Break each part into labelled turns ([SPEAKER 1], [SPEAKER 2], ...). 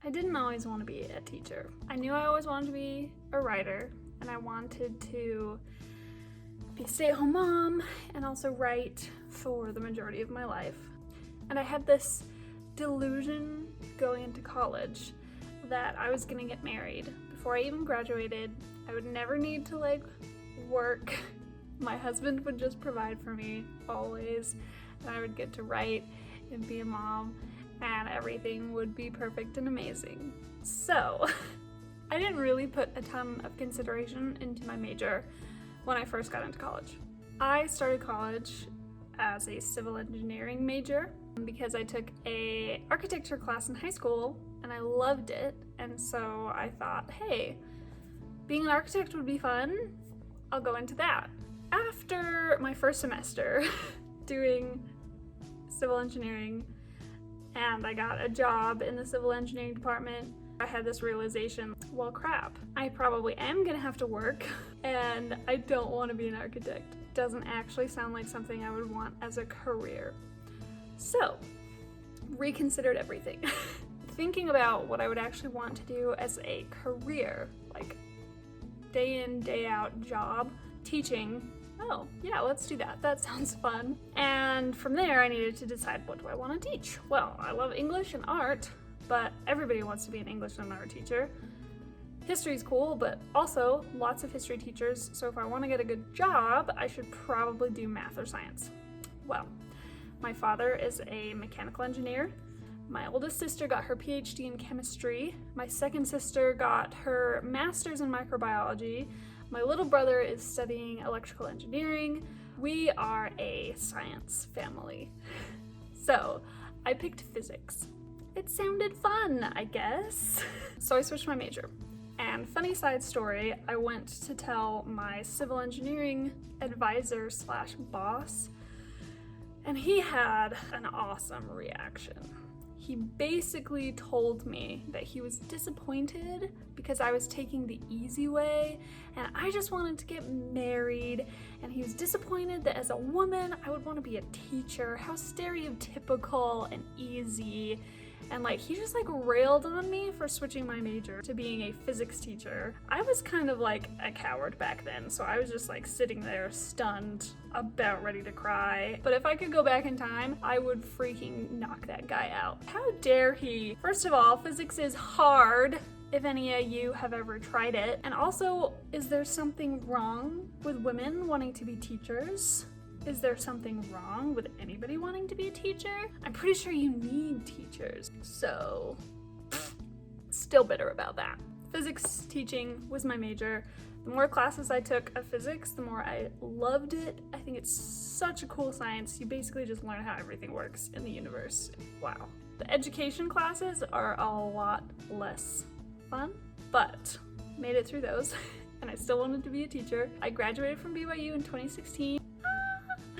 [SPEAKER 1] I didn't always want to be a teacher. I knew I always wanted to be a writer, and I wanted to be a stay-at-home mom and also write for the majority of my life. And I had this delusion going into college that I was gonna get married. Before I even graduated, I would never need to work. My husband would just provide for me always, and I would get to write and be a mom, and everything would be perfect and amazing. So I didn't really put a ton of consideration into my major when I first got into college. I started college as a civil engineering major because I took an architecture class in high school and I loved it, and so I thought, hey, being an architect would be fun, I'll go into that. After my first semester doing civil engineering and I got a job in the civil engineering department, I had this realization, well crap, I probably am gonna have to work and I don't want to be an architect. It doesn't actually sound like something I would want as a career. So, reconsidered everything. Thinking about what I would actually want to do as a career, like day in, day out job, teaching. Oh, yeah, let's do that. That sounds fun. And from there, I needed to decide, what do I want to teach? Well, I love English and art, but everybody wants to be an English and art teacher. History's cool, but also lots of history teachers, so if I want to get a good job, I should probably do math or science. Well, my father is a mechanical engineer. My oldest sister got her PhD in chemistry. My second sister got her master's in microbiology. My little brother is studying electrical engineering. We are a science family. So I picked physics. It sounded fun, I guess. So I switched my major. And funny side story, I went to tell my civil engineering advisor slash boss, and he had an awesome reaction. He basically told me that he was disappointed because I was taking the easy way and I just wanted to get married, and he was disappointed that as a woman I would want to be a teacher. How stereotypical and easy. And he just railed on me for switching my major to being a physics teacher. I was kind of like a coward back then, so I was just sitting there stunned, about ready to cry. But if I could go back in time, I would freaking knock that guy out. How dare he? First of all, physics is hard, if any of you have ever tried it. And also, is there something wrong with women wanting to be teachers? Is there something wrong with anybody wanting to be a teacher? I'm pretty sure you need teachers. So, still bitter about that. Physics teaching was my major. The more classes I took of physics, the more I loved it. I think it's such a cool science. You basically just learn how everything works in the universe. Wow. The education classes are a lot less fun, but made it through those. And I still wanted to be a teacher. I graduated from BYU in 2016.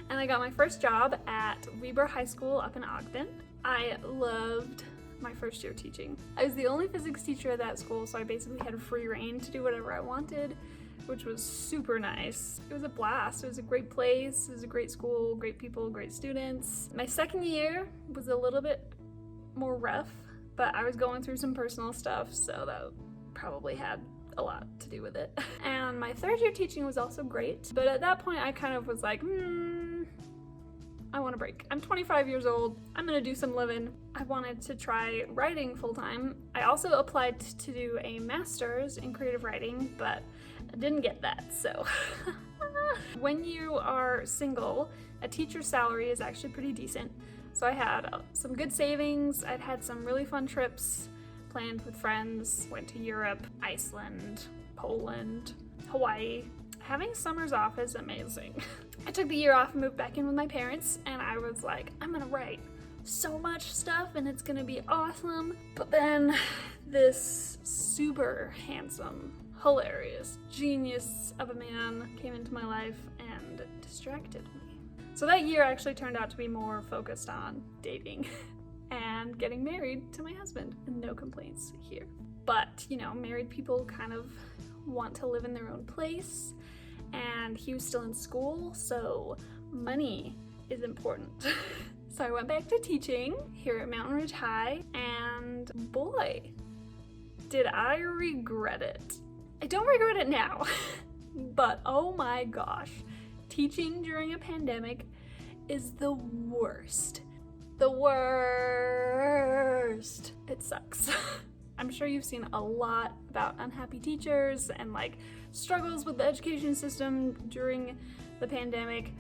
[SPEAKER 1] And I got my first job at Weber High School up in Ogden. I loved my first year teaching. I was the only physics teacher at that school, so I basically had free reign to do whatever I wanted, which was super nice. It was a blast. It was a great place. It was a great school, great people, great students. My second year was a little bit more rough, but I was going through some personal stuff, so that probably had a lot to do with it. And my third year teaching was also great, but at that point I kind of was like, I want a break. I'm 25 years old. I'm gonna do some living. I wanted to try writing full-time. I also applied to do a master's in creative writing, but I didn't get that, so. When you are single, a teacher's salary is actually pretty decent. So I had some good savings. I'd had some really fun trips planned with friends. Went to Europe, Iceland, Poland, Hawaii. Having summers off is amazing. I took the year off and moved back in with my parents, and I was like, I'm gonna write so much stuff and it's gonna be awesome. But then this super handsome, hilarious, genius of a man came into my life and distracted me. So that year actually turned out to be more focused on dating and getting married to my husband, and no complaints here. But, married people kind of want to live in their own place, and he was still in school, so money is important. So I went back to teaching here at Mountain Ridge High, and boy, Did I regret it? I don't regret it now, but oh my gosh, teaching during a pandemic is the worst. The worst. It sucks. I'm sure you've seen a lot about unhappy teachers and like struggles with the education system during the pandemic,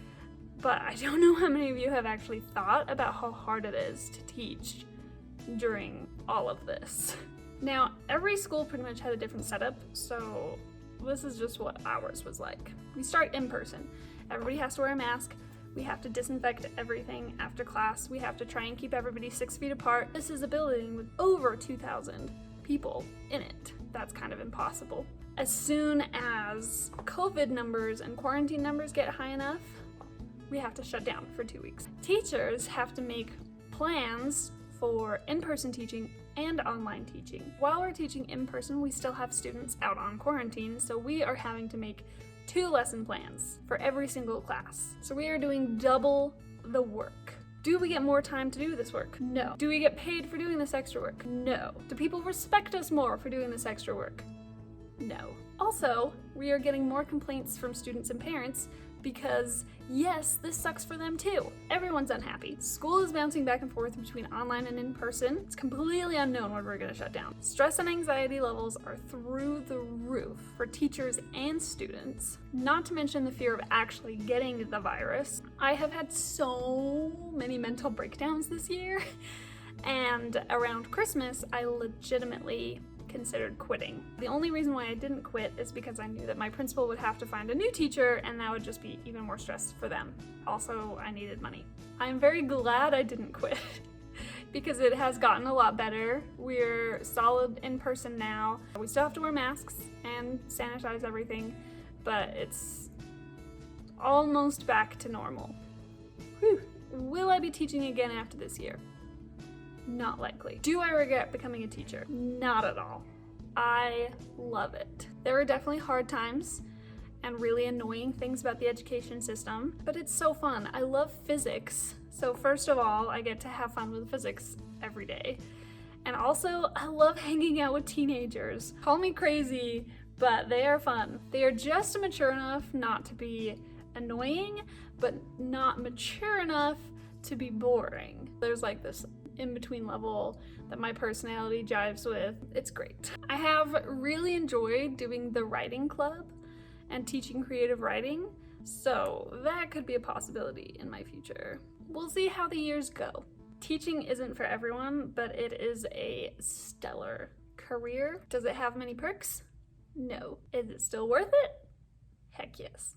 [SPEAKER 1] but I don't know how many of you have actually thought about how hard it is to teach during all of this. Now, every school pretty much had a different setup, so this is just what ours was like. We start in person. Everybody has to wear a mask. We have to disinfect everything after class. We have to try and keep everybody 6 feet apart. This is a building with over 2,000 people in it. That's kind of impossible. As soon as COVID numbers and quarantine numbers get high enough, we have to shut down for 2 weeks. Teachers have to make plans for in-person teaching and online teaching. While we're teaching in person, we still have students out on quarantine, so we are having to make 2 lesson plans for every single class. So we are doing double the work. Do we get more time to do this work? No. Do we get paid for doing this extra work? No. Do people respect us more for doing this extra work? No. Also, we are getting more complaints from students and parents because, yes, this sucks for them too. Everyone's unhappy. School is bouncing back and forth between online and in person. It's completely unknown when we're gonna shut down. Stress and anxiety levels are through the roof for teachers and students, not to mention the fear of actually getting the virus. I have had so many mental breakdowns this year, and around Christmas, I legitimately considered quitting. The only reason why I didn't quit is because I knew that my principal would have to find a new teacher and that would just be even more stress for them. Also, I needed money. I'm very glad I didn't quit because it has gotten a lot better. We're solid in person now. We still have to wear masks and sanitize everything, but it's almost back to normal. Whew. Will I be teaching again after this year? Not likely. Do I regret becoming a teacher? Not at all. I love it. There were definitely hard times and really annoying things about the education system, but it's so fun. I love physics. So first of all, I get to have fun with physics every day. And also, I love hanging out with teenagers. Call me crazy, but they are fun. They are just mature enough not to be annoying, but not mature enough to be boring. There's like this in-between level that my personality jives with. It's great. I have really enjoyed doing the writing club and teaching creative writing, so that could be a possibility in my future. We'll see how the years go. Teaching isn't for everyone, but it is a stellar career. Does it have many perks? No. Is it still worth it? Heck yes.